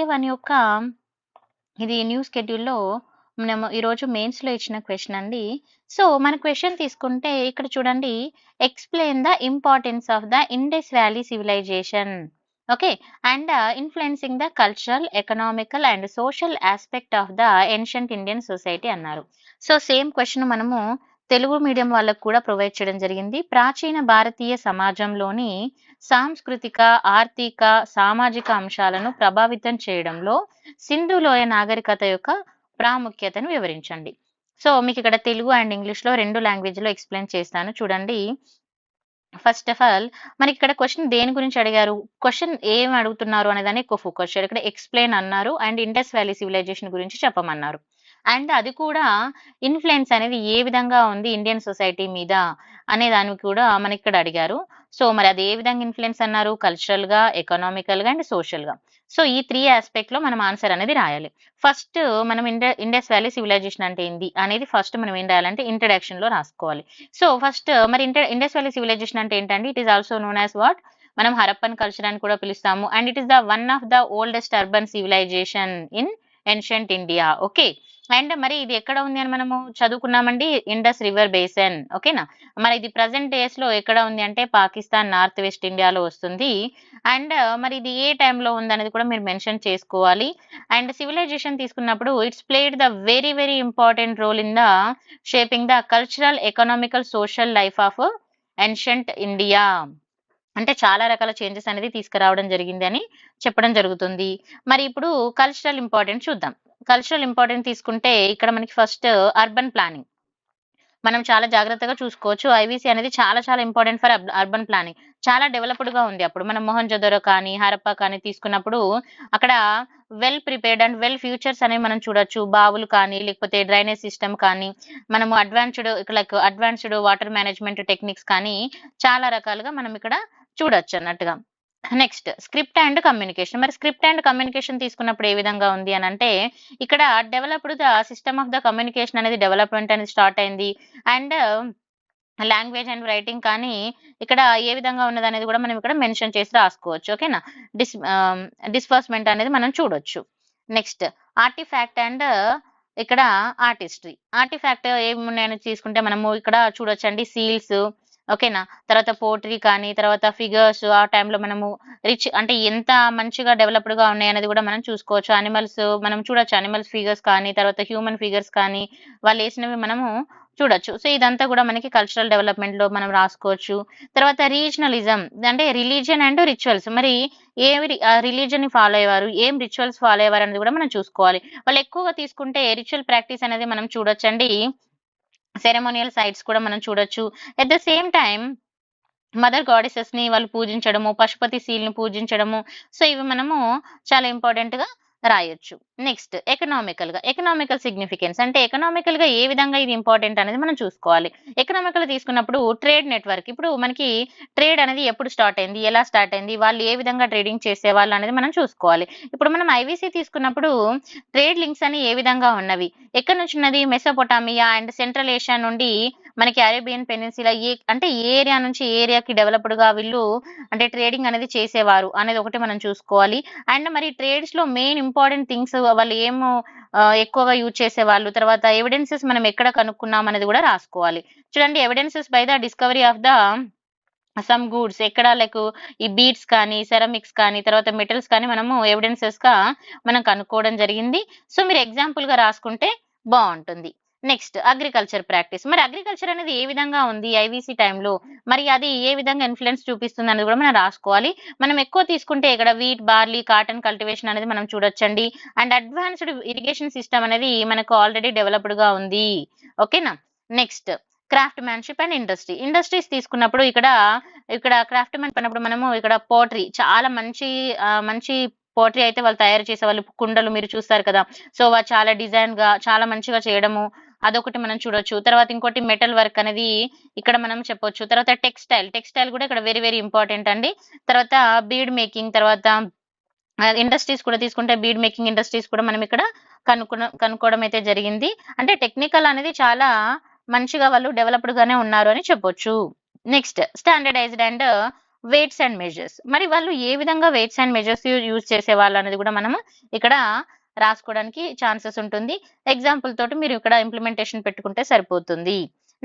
One యొక్క ఇది new షెడ్యూల్‌లో మనము ఈరోజు మెయిన్స్‌లో ఇచ్చిన క్వెషన్ అండి. సో, మన క్వెషన్ తీసుకుంటే ఇక్కడ చూడండి. Explain the importance of the Indus Valley civilisation. Okay. And influencing the cultural, economical and social aspect of the ancient Indian society అన్నారు. సో, సేమ్ క్వెషన్ మనము తెలుగు మీడియం వాళ్ళకి కూడా ప్రొవైడ్ చేయడం జరిగింది. ప్రాచీన భారతీయ సమాజంలోని సాంస్కృతిక, ఆర్థిక, సామాజిక అంశాలను ప్రభావితం చేయడంలో సింధు లోయ నాగరికత యొక్క ప్రాముఖ్యతను వివరించండి. సో, మీకిక్కడ తెలుగు అండ్ ఇంగ్లీష్‌లో 2 లాంగ్వేజ్‌లో ఎక్స్‌ప్లెయిన్ చేస్తాను చూడండి. ఫస్ట్ ఆఫ్ ఆల్ మనకిక్కడ క్వెషన్ దేని గురించి అడిగారు? క్వెషన్ ఏం అడుగుతున్నారు అనేదాన్ని ఎక్కువ ఫోకస్ చేయాలి. ఇక్కడ ఎక్స్‌ప్లెయిన్ అన్నారు అండ్ ఇండస్ వ్యాలీ సివిలైజేషన్ గురించి చెప్పమన్నారు. అండ్ అది కూడా ఇన్‌ఫ్లుయెన్స్ అనేది ఏ విధంగా ఉంది ఇండియన్ సొసైటీ మీద అనే దాన్ని కూడా మనకిక్కడ అడిగారు. సో, మరి అది ఏ విధంగా ఇన్‌ఫ్లుయెన్స్ అన్నారు? కల్చరల్‌గా, ఎకనామికల్‌గా అండ్ సోషల్‌గా. సో, ఈ 3 యాస్పెక్ట్‌లో మనం ఆన్సర్ అనేది రాయాలి. ఫస్ట్ మనం ఇండస్ వ్యాలీ సివిలైజేషన్ అంటే ఏంది అనేది ఫస్ట్ మనం ఏం రాయాలంటే ఇంట్రడక్షన్‌లో రాసుకోవాలి. సో, ఫస్ట్ మరి ఇండస్ వ్యాలీ సివిలైజేషన్ అంటే ఏంటండి? It is also known as what? మనం హరప్పన్ కల్చర్ అని కూడా పిలుస్తాము. And it is the one of the oldest urban civilisation in ancient India. Okay. And మరి ఇది ఎక్కడ ఉంది అని మనము చదువుకున్నామండి. Indus river basin. ఓకేనా. మరి ఇది ప్రెజెంట్ డేస్‌లో ఎక్కడ ఉంది అంటే పాకిస్తాన్, నార్త్ వెస్ట్ ఇండియాలో వస్తుంది. అండ్ మరి ఇది ఏ టైంలో ఉందనేది కూడా మీరు మెన్షన్ చేసుకోవాలి. అండ్ సివిలైజేషన్ తీసుకున్నప్పుడు it's played the very very important role in the shaping the cultural, economical, social life of ancient India. అంటే చాలా రకాల చేంజెస్ అనేది తీసుకురావడం జరిగింది అని చెప్పడం జరుగుతుంది. మరి ఇప్పుడు కల్చరల్ ఇంపార్టెన్స్ చూద్దాం. కల్చరల్ ఇంపార్టెన్స్ తీసుకుంటే ఇక్కడ మనకి ఫస్ట్ అర్బన్ ప్లానింగ్. మనం చాలా జాగ్రత్తగా చూసుకోవచ్చు. ఐవీసీ అనేది చాలా చాలా ఇంపార్టెంట్ ఫర్ అర్బన్ ప్లానింగ్. చాలా డెవలప్డ్‌గా ఉంది. అప్పుడు మనం మొహంజొదరో కానీ, హరప్పా కానీ తీసుకున్నప్పుడు అక్కడ well prepared and well futures అనేవి మనం చూడొచ్చు. బావులు కానీ, లేకపోతే డ్రైనేజ్ సిస్టమ్ కానీ, మనము అడ్వాన్స్‌డ్ వాటర్ మేనేజ్మెంట్ టెక్నిక్స్ కానీ చాలా రకాలుగా మనం ఇక్కడ చూడొచ్చు అన్నట్టుగా. Next script and communication. మరి స్క్రిప్ట్ అండ్ కమ్యూనికేషన్ తీసుకున్నప్పుడు ఏ విధంగా ఉంది అనంటే, ఇక్కడ developed the system of the communication అనేది డెవలప్‌మెంట్ అనేది స్టార్ట్ అయింది. అండ్ లాంగ్వేజ్ అండ్ రైటింగ్ కానీ ఇక్కడ ఏ విధంగా ఉన్నదనేది కూడా మనం ఇక్కడ మెన్షన్ చేసి రాసుకోవచ్చు. ఓకేనా. డిస్బర్స్‌మెంట్ అనేది మనం చూడొచ్చు. నెక్స్ట్ ఆర్టిఫాక్ట్ అండ్ ఇక్కడ ఆర్టిస్ట్రీ. ఆర్టిఫాక్ట్ ఏమున్నాయని తీసుకుంటే మనము ఇక్కడ చూడొచ్చండి. సీల్స్. ఓకేనా. తర్వాత పోట్రీ కానీ, తర్వాత ఫిగర్స్ ఆ టైంలో మనము రిచ్ అంటే ఎంత మంచిగా డెవలప్డ్‌గా ఉన్నాయనేది కూడా మనం చూసుకోవచ్చు. యానిమల్స్ మనం చూడొచ్చు. యానిమల్స్ ఫిగర్స్ కానీ, తర్వాత హ్యూమన్ ఫిగర్స్ కానీ వాళ్ళేసినవి మనము చూడొచ్చు. సో, ఇదంతా కూడా మనకి కల్చరల్ డెవలప్‌మెంట్‌లో మనం రాసుకోవచ్చు. తర్వాత రీజనలిజం అంటే రిలీజియన్ అండ్ రిచువల్స్. మరి రిలీజియన్‌ని ఫాలో అయ్యేవారు, ఏం రిచువల్స్ ఫాలో అయ్యేవారు అనేది కూడా మనం చూసుకోవాలి. వాళ్ళు ఎక్కువగా తీసుకుంటే రిచువల్ ప్రాక్టీస్ అనేది మనం చూడొచ్చండి. సెరెమోనియల్ సైట్స్ కూడా మనం చూడొచ్చు. At the same time mother గాడెసెస్‌ని వాళ్ళు పూజించడము, పశుపతి సీల్‌ని పూజించడము. సో, ఇవి మనము చాలా ఇంపార్టెంట్‌గా రాయొచ్చు. నెక్స్ట్ ఎకనామికల్‌గా. ఎకనామికల్ సిగ్నిఫికెన్స్ అంటే ఎకనామికల్‌గా ఏ విధంగా ఇది ఇంపార్టెంట్ అనేది మనం చూసుకోవాలి. ఎకనామికల్ తీసుకున్నప్పుడు ట్రేడ్ నెట్‌వర్క్. ఇప్పుడు మనకి ట్రేడ్ అనేది ఎప్పుడు స్టార్ట్ అయింది? ఎలా స్టార్ట్ అయింది? వాళ్ళు ఏ విధంగా ట్రేడింగ్ చేసేవాళ్ళు అనేది మనం చూసుకోవాలి. ఇప్పుడు మనం ఐవీసీ తీసుకున్నప్పుడు ట్రేడ్ లింక్స్ అని ఏ విధంగా ఉన్నవి? ఎక్కడి నుంచి ఉన్నది? మెసోపొటామియా అండ్ సెంట్రల్ ఏషియా నుండి మనకి అరేబియన్ పెనిన్సులా అంటే ఏ ఏరియా నుంచి ఏ ఏరియాకి డెవలప్డ్‌గా వీళ్ళు అంటే ట్రేడింగ్ అనేది చేసేవారు అనేది ఒకటి మనం చూసుకోవాలి. అండ్ మరి ట్రేడ్స్‌లో మెయిన్ ఇంపార్టెంట్ థింగ్స్ వాళ్ళు ఎక్కువగా యూజ్ చేసేవాళ్ళు. తర్వాత ఎవిడెన్సెస్ మనం ఎక్కడ కనుక్కున్నాం అనేది కూడా రాసుకోవాలి. చూడండి evidences by the discovery of the sum goods ఎక్కడ లైక్ ఈ బీడ్స్ కానీ, సెరామిక్స్ కానీ, తర్వాత మెటల్స్ కానీ మనము ఎవిడెన్సెస్‌గా మనం కనుక్కోవడం జరిగింది. సో, మీరు ఎగ్జాంపుల్‌గా రాసుకుంటే బావుంటుంది. Next agriculture practice. మరి అగ్రికల్చర్ అనేది ఏ విధంగా ఉంది ఐవీసీ టైంలో? మరి అది ఏ విధంగా ఇన్‌ఫ్లూయెన్స్ చూపిస్తుంది అనేది కూడా మనం రాసుకోవాలి. మనం ఎక్కువ తీసుకుంటే ఇక్కడ వీట్, బార్లీ, కాటన్ కల్టివేషన్ అనేది మనం చూడొచ్చండి. అండ్ అడ్వాన్స్‌డ్ ఇరిగేషన్ సిస్టమ్ అనేది మనకు ఆల్రెడీ డెవలప్డ్‌గా ఉంది. ఓకేనా. Next craftsmanship and industry. Industries తీసుకున్నప్పుడు ఇక్కడ క్రాఫ్ట్‌మెన్ అన్నప్పుడు మనము ఇక్కడ పోట్రీ చాలా మంచి పోట్రీ అయితే వాళ్ళు తయారు చేసేవాళ్ళు. కుండలు మీరు చూస్తారు కదా. సో, చాలా డిజైన్‌గా చాలా మంచిగా చేయడము అదొకటి మనం చూడొచ్చు. తర్వాత ఇంకోటి మెటల్ వర్క్ అనేది ఇక్కడ మనం చెప్పొచ్చు. తర్వాత టెక్స్‌టైల్ కూడా ఇక్కడ వెరీ వెరీ ఇంపార్టెంట్ అండి. తర్వాత బీడ్ మేకింగ్ తర్వాత ఇండస్ట్రీస్ కూడా తీసుకుంటే బీడ్ మేకింగ్ ఇండస్ట్రీస్ కూడా మనం ఇక్కడ కనుక్కోవడం అయితే జరిగింది. అంటే టెక్నికల్ అనేది చాలా మంచిగా వాళ్ళు డెవలప్డ్‌గానే ఉన్నారు అని చెప్పొచ్చు. Next standardised and weights and measures. మరి వాళ్ళు ఏ విధంగా వెయిట్స్ అండ్ మెజర్స్ యూజ్ చేసేవాళ్ళు అనేది కూడా మనము ఇక్కడ రాసుకోవడానికి ఛాన్సెస్ ఉంటుంది. ఎగ్జాంపుల్ తోటి మీరు ఇక్కడ ఇంప్లిమెంటేషన్ పెట్టుకుంటే సరిపోతుంది.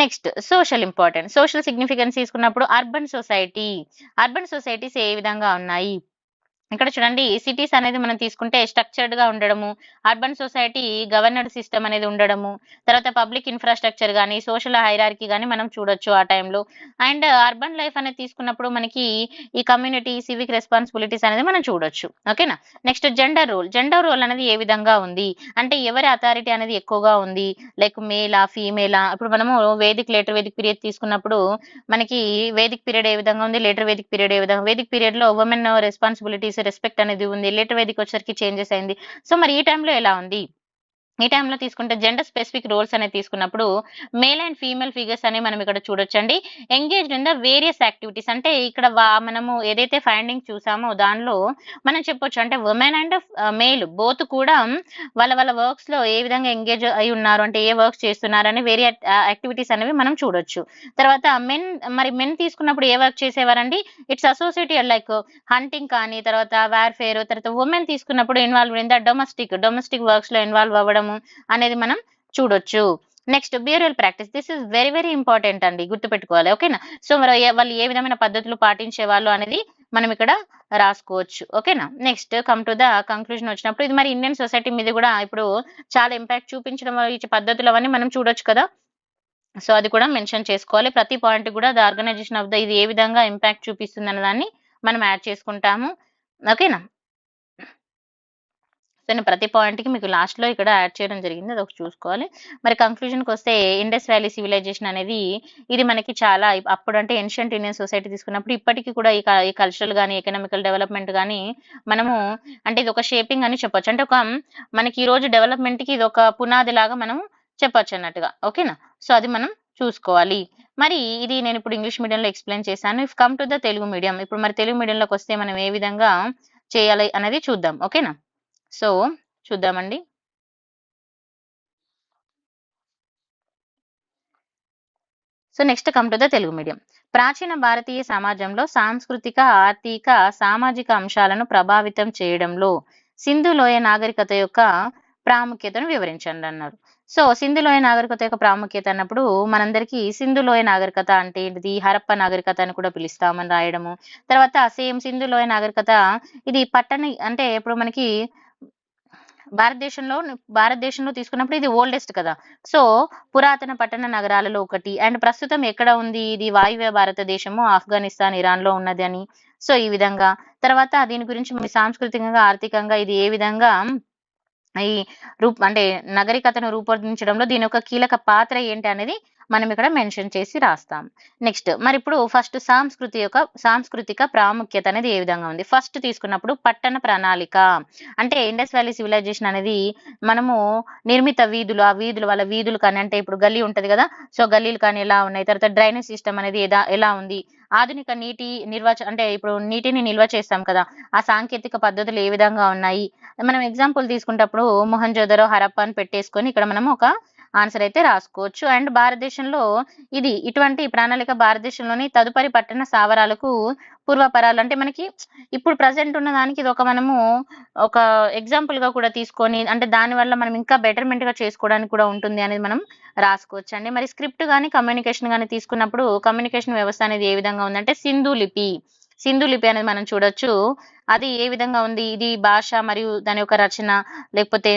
Next social importance. Social significance తీసుకున్నప్పుడు అర్బన్ సొసైటీస్ ఏ విధంగా ఉన్నాయి. ఇక్కడ చూడండి సిటీస్ అనేది మనం తీసుకుంటే స్ట్రక్చర్డ్ గా ఉండడము, అర్బన్ సొసైటీ గవర్నర్డ్ సిస్టమ్ అనేది ఉండడము, తర్వాత పబ్లిక్ ఇన్ఫ్రాస్ట్రక్చర్ కానీ సోషల్ హైరార్కీ కానీ మనం చూడొచ్చు ఆ టైంలో. అండ్ అర్బన్ లైఫ్ అనేది తీసుకున్నప్పుడు మనకి ఈ కమ్యూనిటీ సివిక్ రెస్పాన్సిబిలిటీస్ అనేది మనం చూడొచ్చు. ఓకేనా. నెక్స్ట్ జెండర్ రోల్ అనేది ఏ విధంగా ఉంది అంటే ఎవరి అథారిటీ అనేది ఎక్కువగా ఉంది, లైక్ మేలా ఫీమేలా. ఇప్పుడు మనము లేటర్ వేదిక్ పీరియడ్ తీసుకున్నప్పుడు మనకి వేదిక్ పీరియడ్ ఏ విధంగా ఉంది, లేటర్ వేదిక్ పీరియడ్ ఏ విధంగా. వేదిక్ పీరియడ్ లో ఉమెన్ రెస్పాన్సిబిలిటీస్ రెస్పెక్ట్ అనేది ఉంది, లేటర్ వేదిక్ వచ్చేసరికి చేంజెస్ అయింది. సో మరి ఈ టైంలో ఎలా ఉంది, ఈ టైంలో తీసుకుంటే జెండర్ స్పెసిఫిక్ రోల్స్ అనేది తీసుకున్నప్పుడు మేల్ అండ్ ఫీమేల్ ఫిగర్స్ అనేవి మనం ఇక్కడ చూడొచ్చండి. Engaged in the various activities అంటే ఇక్కడ మనము ఏదైతే ఫైండింగ్ చూసామో దానిలో మనం చెప్పొచ్చు అంటే ఉమెన్ అండ్ మేల్ బోత్ కూడా వాళ్ళ వాళ్ళ వర్క్స్ లో ఏ విధంగా ఎంగేజ్ అయి ఉన్నారు అంటే ఏ వర్క్స్ చేస్తున్నారు అని వేరే యాక్టివిటీస్ అనేవి మనం చూడొచ్చు. తర్వాత మెన్ తీసుకున్నప్పుడు ఏ వర్క్ చేసేవారండి, ఇట్స్ అసోసియేటెడ్ లైక్ హంటింగ్ కానీ తర్వాత వార్ఫేర్. తర్వాత ఉమెన్ తీసుకున్నప్పుడు involve in the domestic works లో ఇన్వాల్వ్ అవ్వడం అనేది మనం చూడొచ్చు. Next burial practice. This is very very important అండి, గుర్తుపెట్టుకోవాలి. ఓకేనా. సో మరి వాళ్ళు ఏ విధమైన పద్ధతులు పాటించే వాళ్ళు అనేది మనం ఇక్కడ రాసుకోవచ్చు. ఓకేనా. Next come to the conclusion వచ్చినప్పుడు ఇది మరి ఇండియన్ సొసైటీ మీద కూడా ఇప్పుడు చాలా ఇంపాక్ట్ చూపించడం ఈ పద్ధతులు అవన్నీ మనం చూడొచ్చు కదా. సో అది కూడా మెన్షన్ చేసుకోవాలి. ప్రతి పాయింట్ కూడా ద ఆర్గనైజేషన్ ఆఫ్ ద ఇది ఏ విధంగా ఇంపాక్ట్ చూపిస్తుంది అన్న దాన్ని మనం యాడ్ చేసుకుంటాము. ఓకేనా. సో నేను ప్రతి పాయింట్కి మీకు లాస్ట్లో ఇక్కడ యాడ్ చేయడం జరిగింది, అది ఒకటి చూసుకోవాలి. మరి కంక్లూజన్కి వస్తే ఇండస్ వ్యాలీ సివిలైజేషన్ అనేది ఇది మనకి చాలా అప్పుడు అంటే ఏన్షియంట్ ఇండియన్ సొసైటీ తీసుకున్నప్పుడు ఇప్పటికీ కూడా ఈ కల్చరల్ కానీ ఎకనామికల్ డెవలప్మెంట్ కానీ మనము అంటే ఇది ఒక షేపింగ్ అని చెప్పొచ్చు. అంటే ఒక మనకి ఈ రోజు డెవలప్మెంట్కి ఇది ఒక పునాది లాగా మనం చెప్పొచ్చు అన్నట్టుగా. ఓకేనా. సో అది మనం చూసుకోవాలి. మరి ఇది నేను ఇప్పుడు ఇంగ్లీష్ మీడియంలో ఎక్స్ప్లెయిన్ చేశాను. If come to the Telugu medium, ఇప్పుడు మరి తెలుగు మీడియంలోకి వస్తే మనం ఏ విధంగా చేయాలి అనేది చూద్దాం. ఓకేనా. సో చూద్దామండి. So next come to the Telugu medium. ప్రాచీన భారతీయ సమాజంలో సాంస్కృతిక ఆర్థిక సామాజిక అంశాలను ప్రభావితం చేయడంలో సింధు లోయ నాగరికత యొక్క ప్రాముఖ్యతను వివరించండి అన్నారు. సో సింధు లోయ నాగరికత యొక్క ప్రాముఖ్యత అన్నప్పుడు మనందరికీ సింధు లోయ నాగరికత అంటే ఏంటిది, హరప్ప నాగరికత అని కూడా పిలుస్తామని రాయడము. తర్వాత సేమ్ సింధు లోయ నాగరికత ఇది అంటే ఇప్పుడు మనకి భారతదేశంలో తీసుకున్నప్పుడు ఇది ఓల్డెస్ట్ కదా. సో పురాతన పట్టణ నగరాలలో ఒకటి. అండ్ ప్రస్తుతం ఎక్కడ ఉంది, ఇది వాయువ్య భారతదేశము, ఆఫ్ఘనిస్తాన్, ఇరాన్ లో ఉన్నది అని. సో ఈ విధంగా తర్వాత దీని గురించి మరి సాంస్కృతికంగా ఆర్థికంగా ఇది ఏ విధంగా ఈ అంటే నగరికతను రూపొందించడంలో దీని యొక్క కీలక పాత్ర ఏంటి అనేది మనం ఇక్కడ మెన్షన్ చేసి రాస్తాం. నెక్స్ట్ మరి ఇప్పుడు ఫస్ట్ సాంస్కృతిక ప్రాముఖ్యత అనేది ఏ విధంగా ఉంది. ఫస్ట్ తీసుకున్నప్పుడు పట్టణ ప్రణాళిక అంటే ఇండస్ వ్యాలీ సివిలైజేషన్ అనేది మనము నిర్మిత వీధులు, ఆ వీధులు కానీ అంటే ఇప్పుడు గల్లీ ఉంటది కదా, సో గల్లీలు కానీ ఎలా ఉన్నాయి, తర్వాత డ్రైనేజ్ సిస్టమ్ అనేది ఎలా ఉంది, ఆధునిక నీటి అంటే ఇప్పుడు నీటిని నిల్వ చేస్తాం కదా, ఆ సాంకేతిక పద్ధతులు ఏ విధంగా ఉన్నాయి. మనం ఎగ్జాంపుల్ తీసుకున్నప్పుడు మొహంజోదరో హరప్ప అని పెట్టేసుకొని ఇక్కడ మనం ఒక ఆన్సర్ అయితే రాసుకోవచ్చు. అండ్ భారతదేశంలో ఇటువంటి ప్రణాళిక భారతదేశంలోని తదుపరి పట్టణ స్థావరాలకు పూర్వపరాలు అంటే మనకి ఇప్పుడు ప్రజెంట్ ఉన్న దానికి ఇది మనము ఒక ఎగ్జాంపుల్ గా కూడా తీసుకొని అంటే దాని వల్ల మనం ఇంకా బెటర్మెంట్ గా చేసుకోవడానికి కూడా ఉంటుంది అనేది మనం రాసుకోవచ్చు అండి. మరి స్క్రిప్ట్ కానీ కమ్యూనికేషన్ కానీ తీసుకున్నప్పుడు కమ్యూనికేషన్ వ్యవస్థ అనేది ఏ విధంగా ఉందంటే సింధు లిపి అనేది మనం చూడొచ్చు. అది ఏ విధంగా ఉంది, ఇది భాష మరియు దాని యొక్క రచన లేకపోతే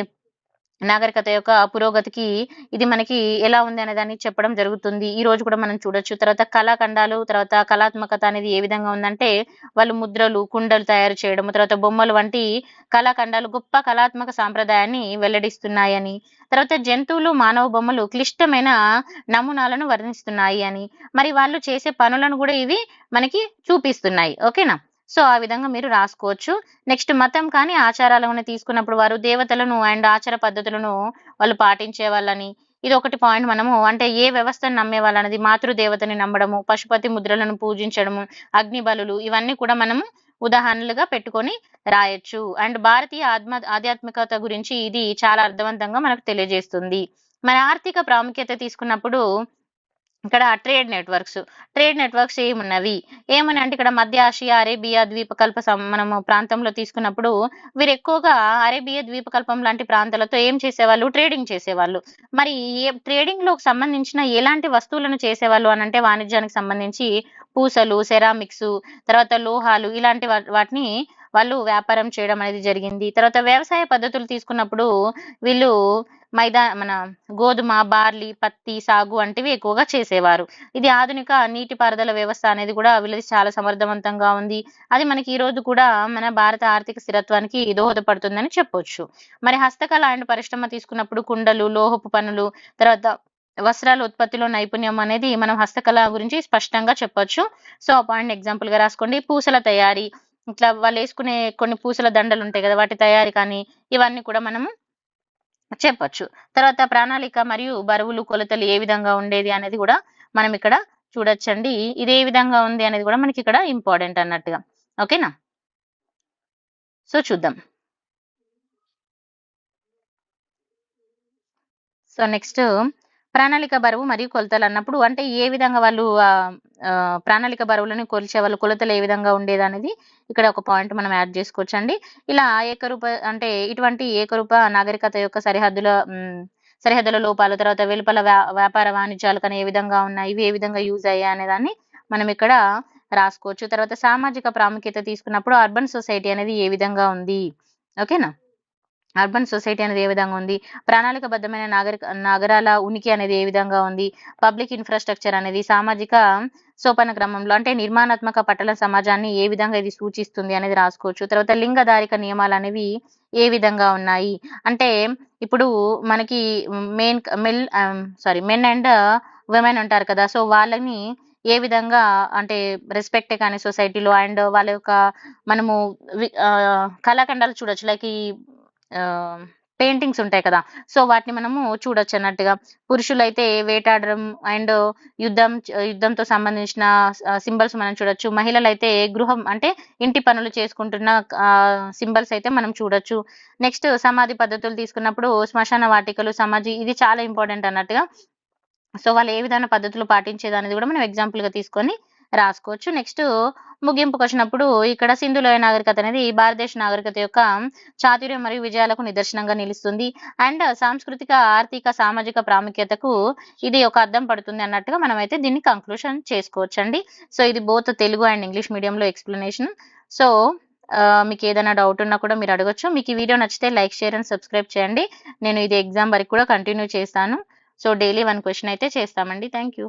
నాగరికత యొక్క పురోగతికి ఇది మనకి ఎలా ఉంది అనే దాన్ని చెప్పడం జరుగుతుంది. ఈ రోజు కూడా మనం చూడొచ్చు. తర్వాత కళాఖండాలు, తర్వాత కళాత్మకత అనేది ఏ విధంగా ఉందంటే వాళ్ళు ముద్రలు, కుండలు తయారు చేయడం, తర్వాత బొమ్మలు వంటి కళాఖండాలు గొప్ప కళాత్మక సాంప్రదాయాన్ని వెల్లడిస్తున్నాయని, తర్వాత జంతువులు, మానవ బొమ్మలు క్లిష్టమైన నమూనాలను వర్ణిస్తున్నాయి అని, మరి వాళ్ళు చేసే పనులను కూడా ఇవి మనకి చూపిస్తున్నాయి. ఓకేనా. సో ఆ విధంగా మీరు రాసుకోవచ్చు. నెక్స్ట్ మతం కానీ ఆచారాలను తీసుకున్నప్పుడు వారు దేవతలను అండ్ ఆచార పద్ధతులను వాళ్ళు పాటించే వాళ్ళని, ఇది ఒకటి పాయింట్. మనము అంటే ఏ వ్యవస్థను నమ్మే వాళ్ళనేది మాతృదేవతని నమ్మడము, పశుపతి ముద్రలను పూజించడము, అగ్ని బలులు, ఇవన్నీ కూడా మనము ఉదాహరణలుగా పెట్టుకొని రాయొచ్చు. అండ్ భారతీయ ఆధ్యాత్మికత గురించి ఇది చాలా అర్థవంతంగా మనకు తెలియజేస్తుంది. మన ఆర్థిక ప్రాముఖ్యత తీసుకున్నప్పుడు ఇక్కడ ట్రేడ్ నెట్వర్క్స్ ఏమున్నవి ఏమని అంటే ఇక్కడ మధ్య ఆసియా అరేబియా ద్వీపకల్ప మనము ప్రాంతంలో తీసుకున్నప్పుడు వీరు ఎక్కువగా అరేబియా ద్వీపకల్పం లాంటి ప్రాంతాలతో ఏం చేసేవాళ్ళు, ట్రేడింగ్ చేసేవాళ్ళు. మరి ట్రేడింగ్ లో సంబంధించిన ఎలాంటి వస్తువులను చేసేవాళ్ళు అని అంటే వాణిజ్యానికి సంబంధించి పూసలు, సెరామిక్స్, తర్వాత లోహాలు ఇలాంటి వాటిని వాళ్ళు వ్యాపారం చేయడం అనేది జరిగింది. తర్వాత వ్యవసాయ పద్ధతులు తీసుకున్నప్పుడు వీళ్ళు మన గోధుమ, బార్లీ, పత్తి సాగు వంటివి ఎక్కువగా చేసేవారు. ఇది ఆధునిక నీటిపారుదల వ్యవస్థ అనేది కూడా వీళ్ళది చాలా సమర్థవంతంగా ఉంది. అది మనకి ఈ రోజు కూడా మన భారత ఆర్థిక స్థిరత్వానికి దోహదపడుతుందని చెప్పొచ్చు. మరి హస్తకళ అండ్ పరిశ్రమ తీసుకున్నప్పుడు కుండలు, లోహపు పనులు, తర్వాత వస్త్రాల ఉత్పత్తిలో నైపుణ్యం అనేది మనం హస్తకళ గురించి స్పష్టంగా చెప్పొచ్చు. సో ఆ పాయింట్ ఎగ్జాంపుల్ గా రాసుకోండి. పూసల తయారీ, ఇట్లా వాళ్ళు వేసుకునే కొన్ని పూసల దండలు ఉంటాయి కదా, వాటి తయారీ కానీ ఇవన్నీ కూడా మనము చెప్పొచ్చు. తర్వాత ప్రణాళిక మరియు బరువులు, కొలతలు ఏ విధంగా ఉండేది అనేది కూడా మనం ఇక్కడ చూడొచ్చండి. ఇది ఏ విధంగా ఉంది అనేది కూడా మనకి ఇక్కడ ఇంపార్టెంట్ అన్నట్టుగా. ఓకేనా? సో చూద్దాం. సో నెక్స్ట్ ప్రణాళిక బరువు మరియు కొలతలు అన్నప్పుడు అంటే ఏ విధంగా వాళ్ళు ప్రణాళిక బరువులను కొలిచేవాళ్ళు, కొలతలు ఏ విధంగా ఉండేదనేది ఇక్కడ ఒక పాయింట్ మనం యాడ్ చేసుకోవచ్చండి. ఇలా అంటే ఇటువంటి ఏకరూప నాగరికత యొక్క సరిహద్దుల లోపాలు, తర్వాత వెలుపల వ్యాపార వాణిజ్యాలు కానీ ఏ విధంగా ఉన్నాయి, ఇవి ఏ విధంగా యూజ్ అయ్యాయి అనే దాన్ని మనం ఇక్కడ రాసుకోవచ్చు. తర్వాత సామాజిక ప్రాముఖ్యత తీసుకున్నప్పుడు అర్బన్ సొసైటీ అనేది ఏ విధంగా ఉంది, ఓకేనా? అర్బన్ సొసైటీ అనేది ఏ విధంగా ఉంది, ప్రణాళికబద్ధమైన నగరాల ఉనికి అనేది ఏ విధంగా ఉంది, పబ్లిక్ ఇన్ఫ్రాస్ట్రక్చర్ అనేది సామాజిక సోపాన క్రమంలో అంటే నిర్మాణాత్మక పట్టణ సమాజాన్ని ఏ విధంగా ఇది సూచిస్తుంది అనేది రాసుకోవచ్చు. తర్వాత లింగధారిక నియమాలు అనేవి ఏ విధంగా ఉన్నాయి అంటే ఇప్పుడు మనకి మెన్ అండ్ విమెన్ ఉంటారు కదా, సో వాళ్ళని ఏ విధంగా అంటే రెస్పెక్ట్ కానీ సొసైటీలో అండ్ వాళ్ళ యొక్క మనము కళాఖండాలు చూడొచ్చు. లైక్ ఈ పెయింటింగ్స్ ఉంటాయి కదా, సో వాటిని మనము చూడొచ్చు అన్నట్టుగా. పురుషులైతే వేటాడడం అండ్ యుద్ధంతో సంబంధించిన సింబల్స్ మనం చూడొచ్చు. మహిళలైతే గృహం అంటే ఇంటి పనులు చేసుకుంటున్న సింబల్స్ అయితే మనం చూడొచ్చు. నెక్స్ట్ సమాధి పద్ధతులు తీసుకున్నప్పుడు శ్మశాన వాటికలు, సమాధి ఇది చాలా ఇంపార్టెంట్ అన్నట్టుగా. సో వాళ్ళు ఏ విధమైన పద్ధతులు పాటించేది అనేది కూడా మనం ఎగ్జాంపుల్ గా తీసుకొని రాసుకోవచ్చు. నెక్స్ట్ ముగింపుకు వచ్చినప్పుడు ఇక్కడ సింధు లోయ నాగరికత అనేది భారతదేశ నాగరికత యొక్క చాతుర్యం మరియు విజయాలకు నిదర్శనంగా నిలుస్తుంది. అండ్ సాంస్కృతిక, ఆర్థిక, సామాజిక ప్రాముఖ్యతకు ఇది ఒక అద్దం పడుతుంది అన్నట్టుగా మనం అయితే దీన్ని కంక్లూషన్ చేసుకోవచ్చండి. సో ఇది బోత్ తెలుగు అండ్ ఇంగ్లీష్ మీడియంలో ఎక్స్ప్లెనేషన్. సో మీకు ఏదైనా డౌట్ ఉన్నా కూడా మీరు అడగొచ్చు. మీకు ఈ వీడియో నచ్చితే లైక్, షేర్ అండ్ సబ్స్క్రైబ్ చేయండి. నేను ఇది ఎగ్జామ్ వరకు కూడా కంటిన్యూ చేస్తాను. సో డైలీ 1 క్వశ్చన్ అయితే చేస్తామండి. Thank you.